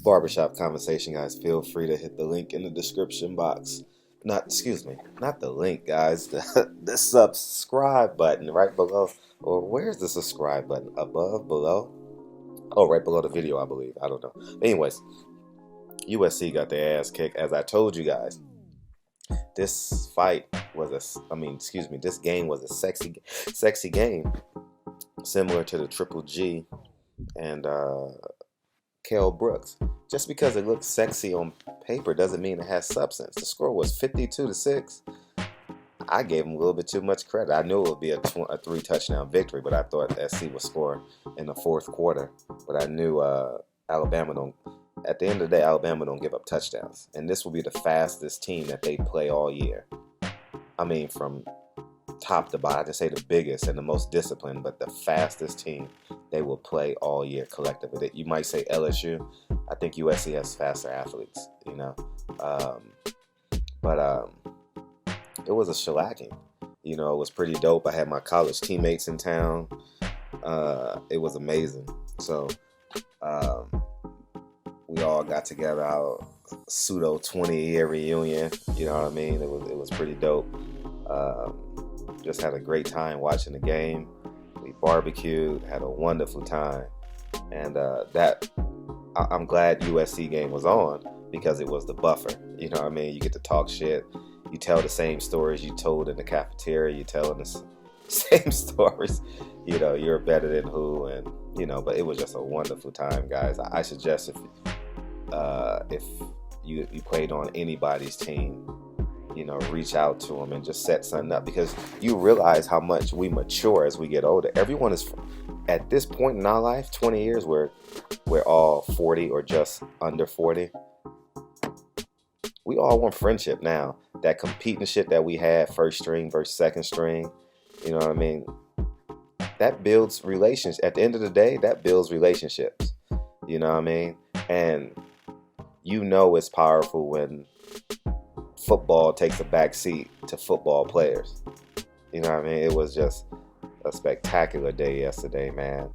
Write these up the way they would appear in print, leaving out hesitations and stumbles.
barbershop conversation, guys. Feel free to hit the link in the description box. Not the link, guys. The subscribe button right below. Or where's the subscribe button? Above, below? Oh, right below the video, I believe. I don't know. But anyways, USC got their ass kicked. As I told you guys, this this game was a sexy game, similar to the Triple G and Kell Brooks. Just because it looks sexy on paper doesn't mean it has substance. The score was 52-6. I gave them a little bit too much credit. I knew it would be a 3-touchdown victory, but I thought SC would score in the fourth quarter. But I knew Alabama don't. At the end of the day, Alabama don't give up touchdowns, and this will be the fastest team that they play all year. I mean, from top to bottom, I just say the biggest and the most disciplined, but the fastest team they will play all year collectively. You might say LSU. I think USC has faster athletes, but it was a shellacking. It was pretty dope. I had my college teammates in town. It was amazing. So we all got together, our pseudo 20-year reunion. You know what I mean? It was pretty dope. Just had a great time watching the game. We barbecued, had a wonderful time, and I'm glad USC game was on because it was the buffer. You know what I mean? You get to talk shit. You tell the same stories you told in the cafeteria. You telling the same stories. You're better than who, and But it was just a wonderful time, guys. I suggest if you played on anybody's team, reach out to them and just set something up, because you realize how much we mature as we get older. Everyone is, at this point in our life, 20 years, we're all 40 or just under 40. We all want friendship now. That competing shit that we had, first string versus second string, you know what I mean? That builds relations. At the end of the day, that builds relationships. You know what I mean? And it's powerful when football takes a back seat to football players. You know what I mean? It was just a spectacular day yesterday, man.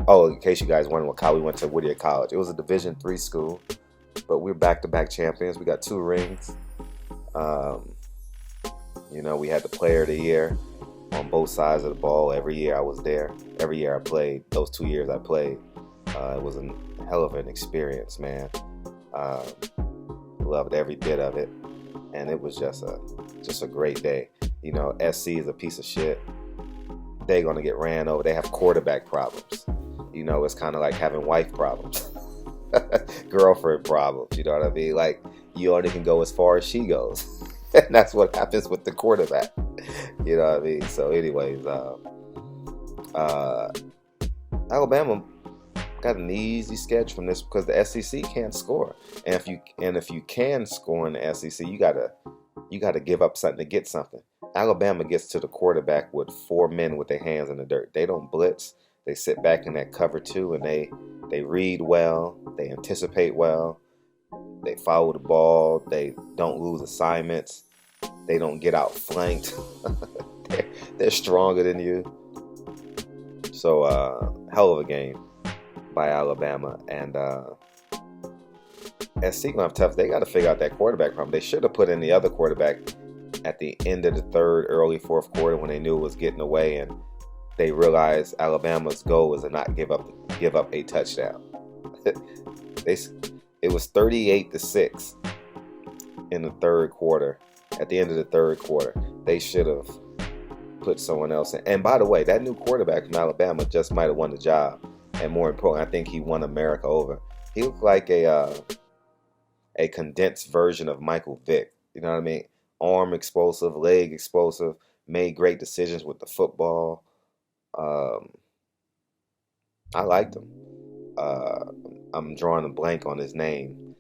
In case you guys wondering what college, we went to Whittier College. It was a Division III school, but we're back-to-back champions. We got 2 rings. We had the player of the year on both sides of the ball. Every year I was there. Every year I played. Those 2 years I played. It was a hell of an experience, man. Loved every bit of it, and it was just a great day. SC is a piece of shit. They're gonna get ran over. They have quarterback problems. It's kind of like having wife problems, girlfriend problems. You know what I mean? Like, you only can go as far as she goes, and that's what happens with the quarterback. You know what I mean? So, anyways, Alabama got an easy schedule from this because the SEC can't score, and if you can score in the SEC, you gotta give up something to get something. Alabama gets to the quarterback with 4 men with their hands in the dirt. They don't blitz. They sit back in that cover 2, and they read well. They anticipate well. They follow the ball. They don't lose assignments. They don't get outflanked. They're stronger than you. So hell of a game by Alabama, and SC gonna have tough. They got to figure out that quarterback problem. They should have put in the other quarterback at the end of the third, early fourth quarter when they knew it was getting away, and they realized Alabama's goal was to not give up a touchdown. It was 38-6 in the third quarter. At the end of the third quarter, they should have put someone else in. And by the way, that new quarterback from Alabama just might have won the job. And more important, I think he won America over. He looked like a condensed version of Michael Vick. You know what I mean? Arm explosive, leg explosive, made great decisions with the football. I liked him. I'm drawing a blank on his name.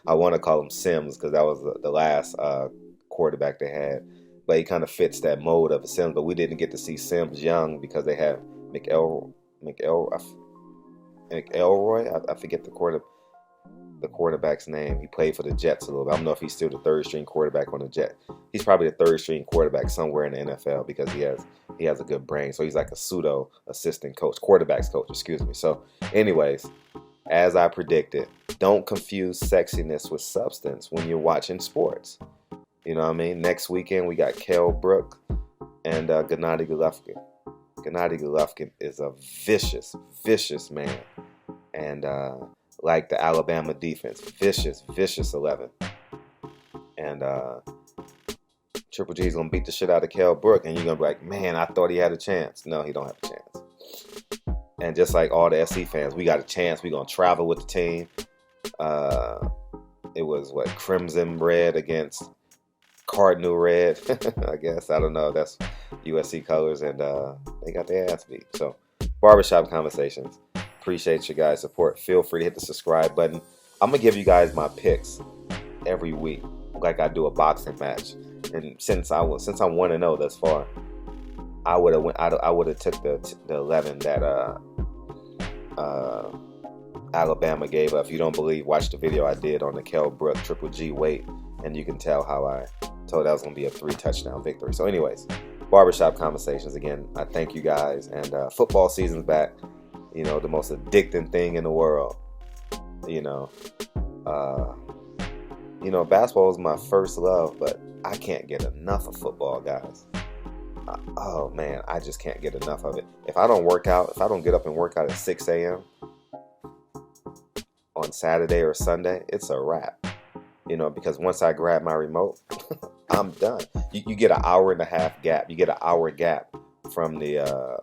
I want to call him Sims because that was the last quarterback they had. But he kind of fits that mold of a Sims. But we didn't get to see Sims young because they have McElroy. I forget the quarterback's name. He played for the Jets a little bit. I don't know if he's still the third string quarterback on the Jets. He's probably the third string quarterback somewhere in the NFL because he has a good brain. So he's like a pseudo assistant coach, quarterbacks coach, excuse me. So anyways, as I predicted, don't confuse sexiness with substance when you're watching sports. You know what I mean? Next weekend, we got Kell Brook and Gennady Golovkin. Gennady Golovkin is a vicious, vicious man. And like the Alabama defense, vicious, vicious 11. And Triple G's going to beat the shit out of Kell Brook. And you're going to be like, man, I thought he had a chance. No, he don't have a chance. And just like all the SC fans, we got a chance. We're going to travel with the team. It was, Crimson Red against Cardinal Red, I guess. I don't know. That's USC colors, and they got their ass beat. So, Barbershop Conversations. Appreciate you guys' support. Feel free to hit the subscribe button. I'm going to give you guys my picks every week, like I do a boxing match. And since I'm 1-0 thus far, I would have took the 11 that Alabama gave up. If you don't believe, watch the video I did on the Kell Brook Triple G weight, and you can tell how I told that was going to be a 3-touchdown victory. So anyways, Barbershop Conversations again. I thank you guys, and football season's back. You know, the most addicting thing in the world. You know, basketball is my first love, but I can't get enough of football, guys. Oh man, I just can't get enough of it. If I don't work out, if I don't get up and work out at 6 a.m. on Saturday or Sunday, it's a wrap. You know, because once I grab my remote, I'm done. You get an hour and a half gap. You get an hour gap from the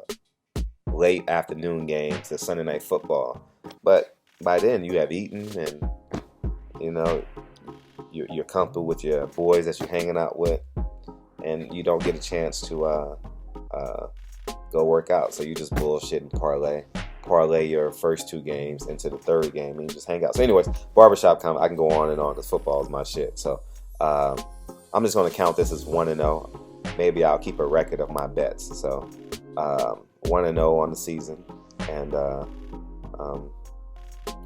late afternoon games to Sunday night football. But by then you have eaten, and you know you're comfortable with your boys that you're hanging out with, and you don't get a chance to go work out. So you just bullshit and parlay your first 2 games into the third game, and you just hang out. So anyways, barbershop comment. I can go on and on because football is my shit. So I'm just going to count this as 1-0. Maybe I'll keep a record of my bets. So 1-0 on the season, and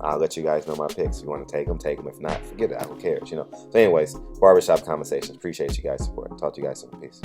I'll let you guys know my picks. If you want to take them, take them. If not, forget it. I don't care. You know. So anyways, barbershop conversations. Appreciate you guys' support. Talk to you guys soon. Peace.